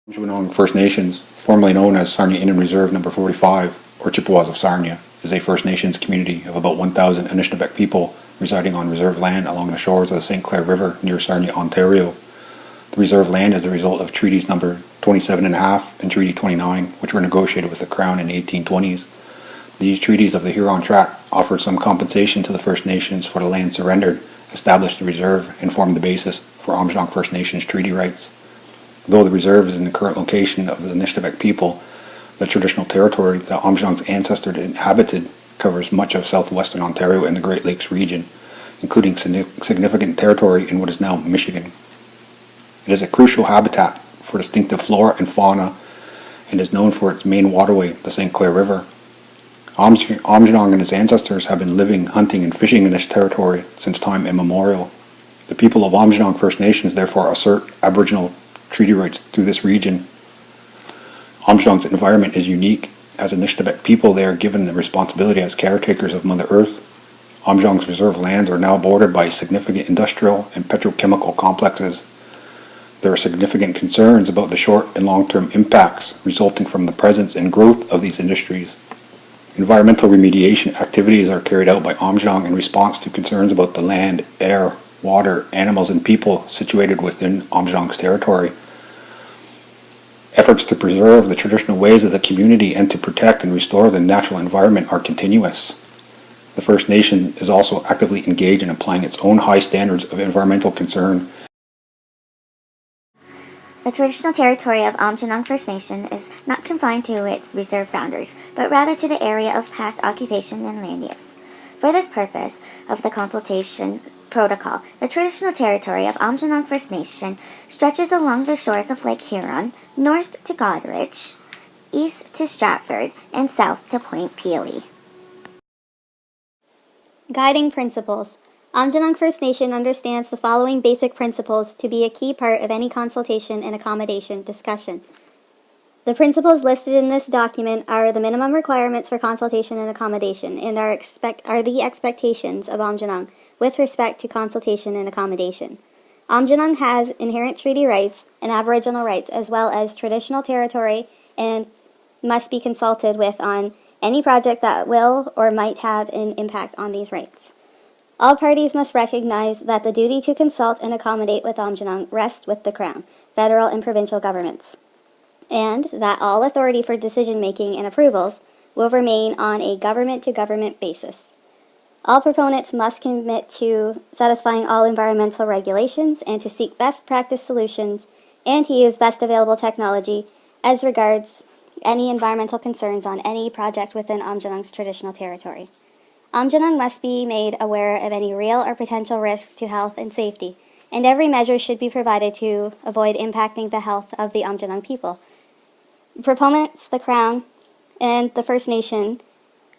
Aamjiwnaang First Nations, formerly known as Sarnia Indian Reserve Number 45, or Chippewas of Sarnia, is a First Nations community of about 1,000 Anishinaabe people residing on reserve land along the shores of the St. Clair River near Sarnia, Ontario. The reserve land is the result of Treaties Number 27.5 and Treaty 29, which were negotiated with the Crown in the 1820s. These treaties of the Huron Tract offered some compensation to the First Nations for the land surrendered, established the reserve, and formed the basis for Aamjiwnaang First Nations treaty rights. Though the reserve is in the current location of the Anishinaabe people, the traditional territory that Aamjiwnaang's ancestors inhabited covers much of southwestern Ontario and the Great Lakes region, including significant territory in what is now Michigan. It is a crucial habitat for distinctive flora and fauna and is known for its main waterway, the St. Clair River. Aamjiwnaang and his ancestors have been living, hunting, and fishing in this territory since time immemorial. The people of Aamjiwnaang First Nations therefore assert Aboriginal treaty rights through this region. Aamjiwnaang's environment is unique. As Anishinaabe people, they are given the responsibility as caretakers of Mother Earth. Aamjiwnaang's reserve lands are now bordered by significant industrial and petrochemical complexes. There are significant concerns about the short and long-term impacts resulting from the presence and growth of these industries. Environmental remediation activities are carried out by Aamjiwnaang in response to concerns about the land, air, water, animals, and people situated within Aamjiwnaang's territory. Efforts to preserve the traditional ways of the community and to protect and restore the natural environment are continuous. The First Nation is also actively engaged in applying its own high standards of environmental concern. The traditional territory of Aamjiwnaang First Nation is not confined to its reserve boundaries, but rather to the area of past occupation and land use. For this purpose of the Consultation Protocol, the traditional territory of Aamjiwnaang First Nation stretches along the shores of Lake Huron, north to Goderich, east to Stratford, and south to Point Pelee. Guiding Principles. Aamjiwnaang First Nation understands the following basic principles to be a key part of any consultation and accommodation discussion. The principles listed in this document are the minimum requirements for consultation and accommodation and are the expectations of Aamjiwnaang with respect to consultation and accommodation. Aamjiwnaang has inherent treaty rights and Aboriginal rights as well as traditional territory and must be consulted with on any project that will or might have an impact on these rights. All parties must recognize that the duty to consult and accommodate with Aamjiwnaang rests with the Crown, federal and provincial governments, and that all authority for decision-making and approvals will remain on a government-to-government basis. All proponents must commit to satisfying all environmental regulations and to seek best practice solutions and to use best available technology as regards any environmental concerns on any project within Aamjiwnaang's traditional territory. Aamjiwnaang must be made aware of any real or potential risks to health and safety, and every measure should be provided to avoid impacting the health of the Aamjiwnaang people. Proponents, the Crown, and the First Nation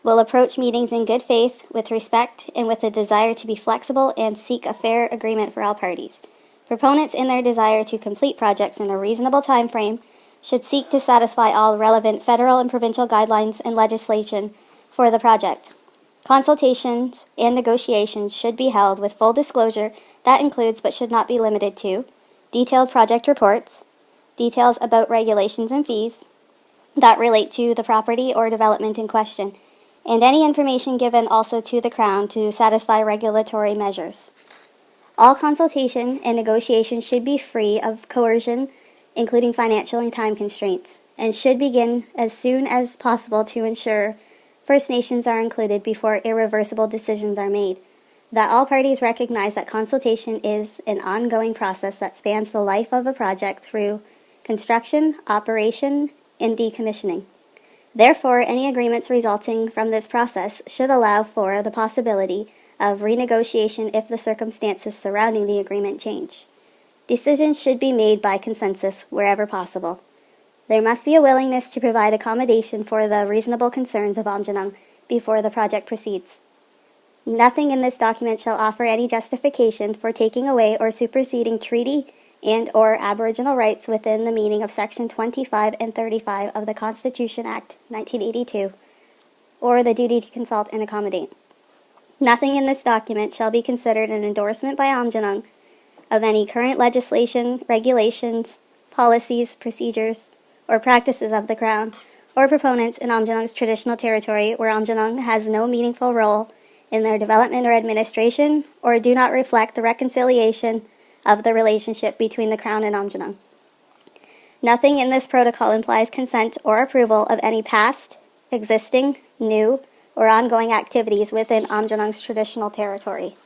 will approach meetings in good faith, with respect, and with a desire to be flexible and seek a fair agreement for all parties. Proponents, in their desire to complete projects in a reasonable time frame, should seek to satisfy all relevant federal and provincial guidelines and legislation for the project. Consultations and negotiations should be held with full disclosure that includes but should not be limited to detailed project reports, details about regulations and fees that relate to the property or development in question, and any information given also to the Crown to satisfy regulatory measures. All consultation and negotiation should be free of coercion, including financial and time constraints, and should begin as soon as possible to ensure First Nations are included before irreversible decisions are made. That all parties recognize that consultation is an ongoing process that spans the life of a project through construction, operation, and decommissioning. Therefore, any agreements resulting from this process should allow for the possibility of renegotiation if the circumstances surrounding the agreement change. Decisions should be made by consensus wherever possible. There must be a willingness to provide accommodation for the reasonable concerns of Aamjiwnaang before the project proceeds. Nothing in this document shall offer any justification for taking away or superseding treaty and or Aboriginal rights within the meaning of Section 25 and 35 of the Constitution Act 1982, or the duty to consult and accommodate. Nothing in this document shall be considered an endorsement by Aamjiwnaang of any current legislation, regulations, policies, procedures, or practices of the Crown or proponents in Aamjiwnaang's traditional territory where Aamjiwnaang has no meaningful role in their development or administration, or do not reflect the reconciliation of the relationship between the Crown and Aamjiwnaang. Nothing in this protocol implies consent or approval of any past, existing, new, or ongoing activities within Aamjiwnaang's traditional territory.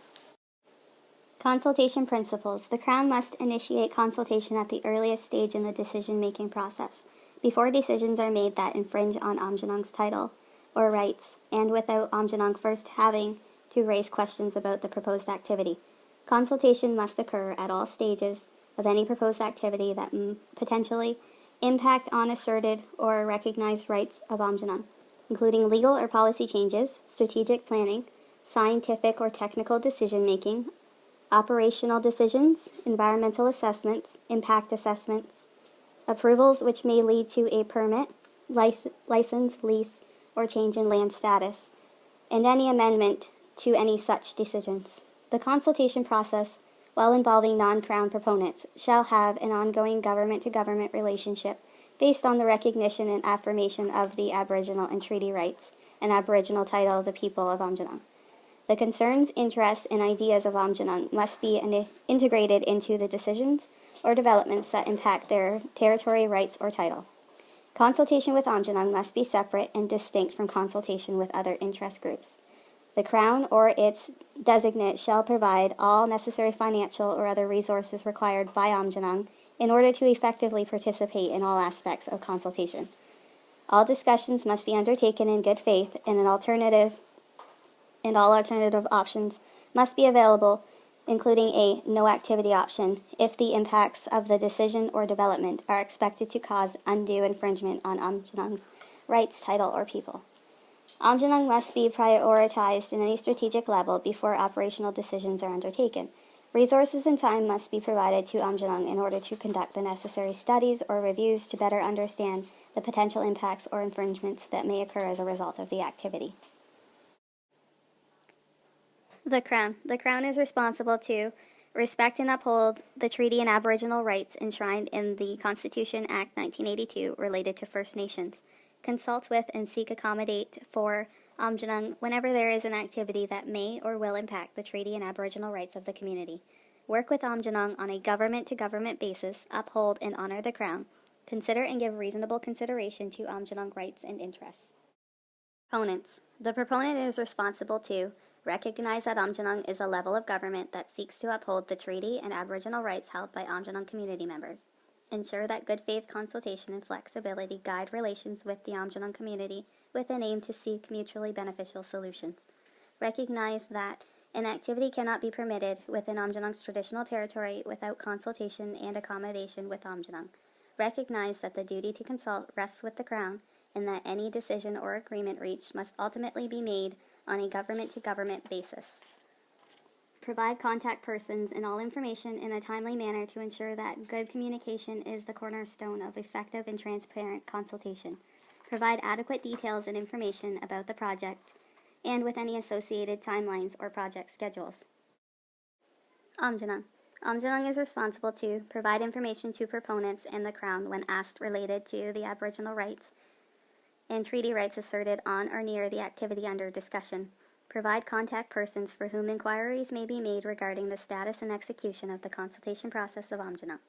Consultation principles. The Crown must initiate consultation at the earliest stage in the decision-making process, before decisions are made that infringe on Aamjiwnaang's title or rights, and without Aamjiwnaang first having to raise questions about the proposed activity. Consultation must occur at all stages of any proposed activity that potentially impact on asserted or recognized rights of Aamjiwnaang, including legal or policy changes, strategic planning, scientific or technical decision-making, operational decisions, environmental assessments, impact assessments, approvals which may lead to a permit, license, lease, or change in land status, and any amendment to any such decisions. The consultation process, while involving non-Crown proponents, shall have an ongoing government-to-government relationship based on the recognition and affirmation of the Aboriginal and treaty rights and Aboriginal title of the people of Aamjiwnaang. The concerns, interests, and ideas of Aamjiwnaang must be integrated into the decisions or developments that impact their territory, rights, or title. Consultation with Aamjiwnaang must be separate and distinct from consultation with other interest groups. The Crown or its designate shall provide all necessary financial or other resources required by Aamjiwnaang in order to effectively participate in all aspects of consultation. All discussions must be undertaken in good faith, and all alternative options must be available, including a no-activity option, if the impacts of the decision or development are expected to cause undue infringement on Aamjiwnaang's rights, title, or people. Aamjiwnaang must be prioritized in any strategic level before operational decisions are undertaken. Resources and time must be provided to Aamjiwnaang in order to conduct the necessary studies or reviews to better understand the potential impacts or infringements that may occur as a result of the activity. The Crown. The Crown is responsible to respect and uphold the treaty and Aboriginal rights enshrined in the Constitution Act 1982 related to First Nations. Consult with and seek accommodate for Aamjiwnaang whenever there is an activity that may or will impact the treaty and Aboriginal rights of the community. Work with Aamjiwnaang on a government-to-government basis, uphold and honor the Crown. Consider and give reasonable consideration to Aamjiwnaang rights and interests. Proponents. The proponent is responsible to recognize that Aamjiwnaang is a level of government that seeks to uphold the treaty and Aboriginal rights held by Aamjiwnaang community members. Ensure that good faith consultation and flexibility guide relations with the Aamjiwnaang community with an aim to seek mutually beneficial solutions. Recognize that an activity cannot be permitted within Aamjiwnaang's traditional territory without consultation and accommodation with Aamjiwnaang. Recognize that the duty to consult rests with the Crown, and that any decision or agreement reached must ultimately be made on a government-to-government basis. Provide contact persons and all information in a timely manner to ensure that good communication is the cornerstone of effective and transparent consultation. Provide adequate details and information about the project and with any associated timelines or project schedules. Aamjiwnaang. Aamjiwnaang is responsible to provide information to proponents and the Crown when asked related to the Aboriginal rights and treaty rights asserted on or near the activity under discussion. Provide contact persons for whom inquiries may be made regarding the status and execution of the consultation process of Aamjiwnaang.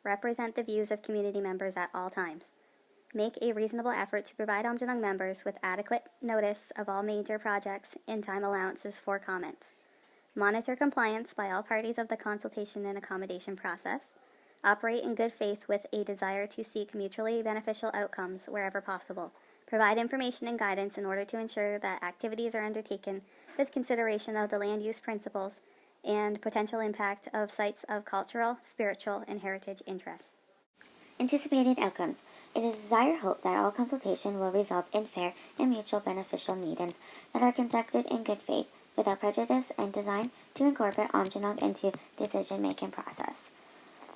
Represent the views of community members at all times. Make a reasonable effort to provide Aamjiwnaang members with adequate notice of all major projects and time allowances for comments. Monitor compliance by all parties of the consultation and accommodation process. Operate in good faith with a desire to seek mutually beneficial outcomes wherever possible. Provide information and guidance in order to ensure that activities are undertaken with consideration of the land use principles and potential impact of sites of cultural, spiritual, and heritage interests. Anticipated outcomes. It is desired hope that all consultation will result in fair and mutual beneficial meetings that are conducted in good faith, without prejudice, and designed to incorporate Aamjiwnaang into decision-making process.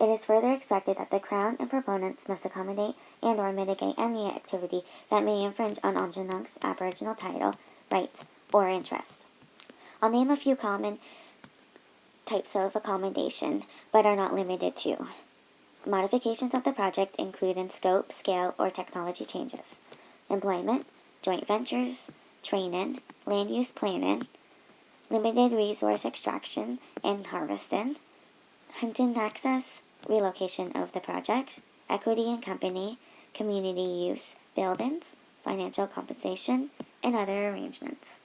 It is further expected that the Crown and proponents must accommodate and or mitigate any activity that may infringe on Aamjiwnaang's Aboriginal title, rights, or interests. I'll name a few common types of accommodation, but are not limited to. Modifications of the project include in scope, scale, or technology changes. Employment, joint ventures, training, land use planning, limited resource extraction and harvesting, hunting access, relocation of the project, equity in company, community use, buildings, financial compensation, and other arrangements.